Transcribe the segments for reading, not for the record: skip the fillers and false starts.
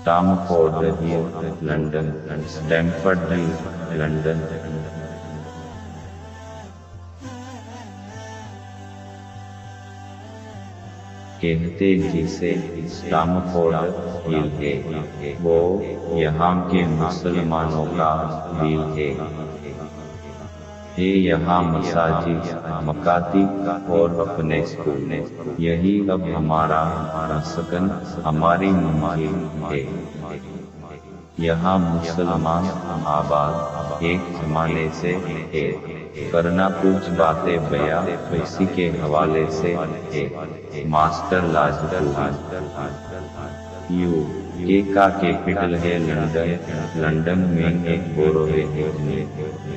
Stamford Hill, London, Stamford Hill, London. कहते जिसे स्टामफोर्ड हिल है, वो यहाँ के मुसलमानों का दिल है यहाँ मसाजिद, मकातिब और अपने स्कूल, यही अब हमारा मस्कन, हमारी मंजिल है। यहाँ मुसलमान आबाद एक जमाने से है, करना कुछ बातें बयां उसी के हवाले से है। मास्टर यूके का कैपिटल है लंदन। लंदन में एक बोरो है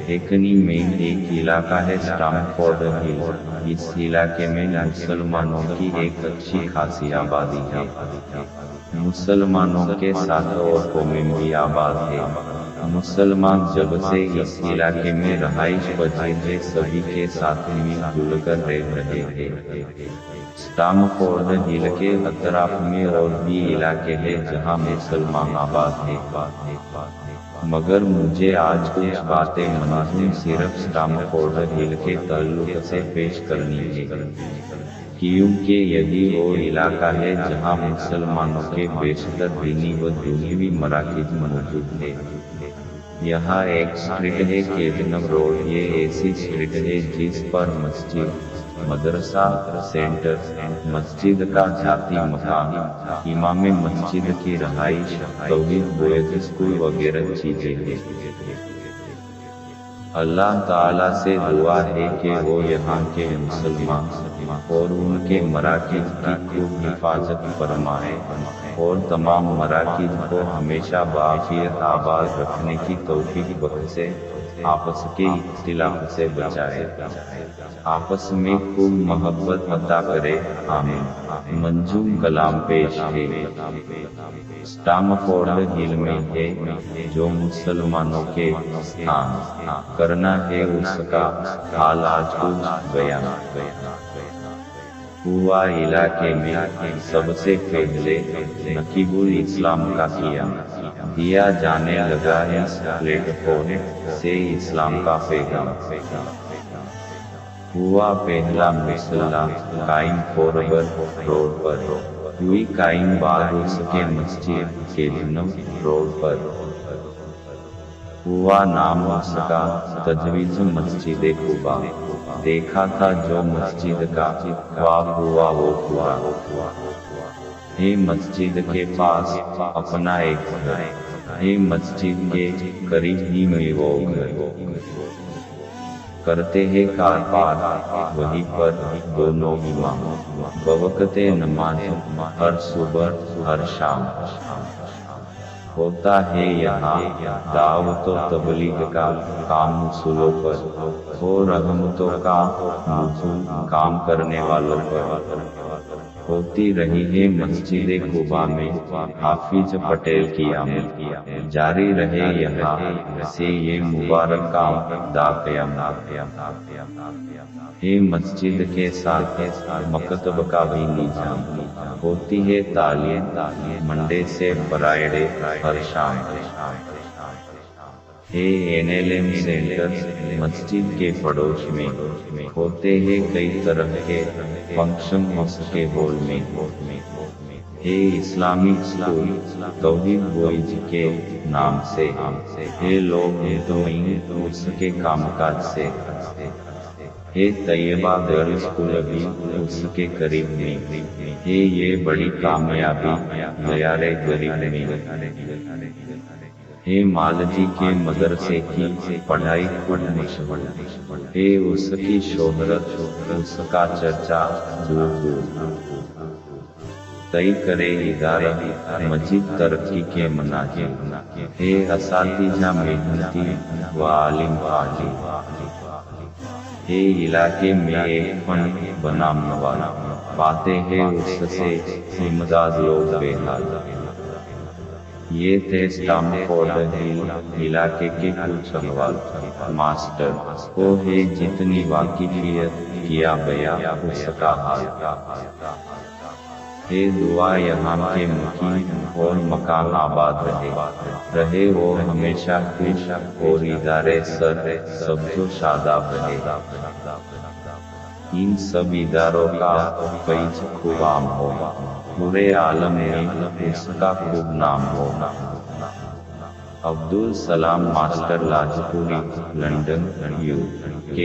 हेकनी में एक इलाका है स्टामफोर्ड हिल। इस इलाके में मुसलमानों की एक अच्छी खासी आबादी है। मुसलमानों के साथ और कौमें भी आबाद है। मुसलमान जब से इस इलाके में रहाइश पजीर है, सभी के साथ मिलजुल कर रह रहे हैं। स्टामफोर्ड हिल के अतराफ में और भी इलाके हैं जहां मुसलमान आबाद है, मगर मुझे आज कुछ बातें मंजूम सिर्फ स्टामफोर्ड हिल के ताल्लुक से पेश करनी है, क्योंकि यही वो इलाका है जहां मुसलमानों के बेशतर दीनी व दुनियावी मराकिज मौजूद है। यहाँ एक स्ट्रीट है केजनम रोड। ये ऐसी स्ट्रीट है जिस पर मस्जिद, मदरसा सेंटर, मस्जिद का जाती मकाम, इमाम मस्जिद की रहाइश, तौहीद बॉयज स्कूल वगैरह चीजें हैं। अल्लाह ताला से दुआ है कि वो यहाँ के मुसलमान और उनके मराकिज की खूब हिफाजत फरमाए और तमाम मराकिज को हमेशा बाफियत आबाद रखने की तौफीक बख्शे, आपस के इख्तिलाफ से बचाए, आपस में खूब मोहब्बत अता करे, आमीन। मंजूम कलाम पेश है। स्टामफोर्ड हिल में है जो मुसलमानों के स्थान, करना है उसका हाल आज कुछ बयान हुआ। इलाके में सबसे पहले नकीबुल इस्लाम का दिया जाने लगा इस प्लेटफॉर्म से इस्लाम का पैगाम हुआ। पहला मुसल्ला कायम फोरबर रोड पर हुई कायम, बाद उसके मस्जिद केजनम रोड पर हुआ। नाम उसका तजवीज़ मस्जिद कुबा देखा था, जो मस्जिद का ख्वाब हुआ वो पूरा है। मस्जिद के पास अपना एक घर है, मस्जिद के करीब ही में वो घर करते हैं कारपार। वहीं पर दोनों इमाम बवक़्ते नमाज हर सुबह हर शाम होता है। यहाँ दावत व तबलीग का काम उसूलों पर हो, रहमतों का नुज़ूल काम करने वालों पर होती रही है। मस्जिद कुबा में हाफिज पटेल की आमद जारी रहे, यहाँ से ये मुबारक काम दाक़यामत है। मस्जिद के साथ मकतब का भी निजाम होती है। तालीम मंडे से फ्राइडे हर शाम है। NLM सेंटर मस्जिद के पड़ोस में होते हैं कई तरह के फंक्शन उसके हॉल में है। इस्लामिक स्कूल तौहीद बॉयज के नाम से है, लोग मुतमईन उसके कामकाज से है। तैयबा गर्ल्स स्कूल भी उसके करीब में है। ये बड़ी कामयाबी दयारे गरीब में है। मालजी के मदरसे की पढ़ाई खूब मशहूर है, उसकी शोहरत, उसका चर्चा दूर दूर तय करे। इदारा मजीद तरक्की के मनाजिर है, असातिज़ा मेहनती व आलिम फाजी है। इलाके में एक फन बनाम नवाला पाते हैं, उससे इमदाद लोग बेहाल। ये थे स्टामफोर्ड हिल इलाके के कुछ अहवाल। मास्टर को है जितनी वाकिफियत किया गया उसका हाल। اے دعا یہاں کے مقیم اور مکان آباد رہے اور ہمیشہ خوش اور ادارے سر سبز و شاداب رہے۔ ان سب اداروں کا فیض خوب عام ہو، پورے عالم میں اس کا خوب نام ہو۔ Abdussalam master Lajpuri, London, UK۔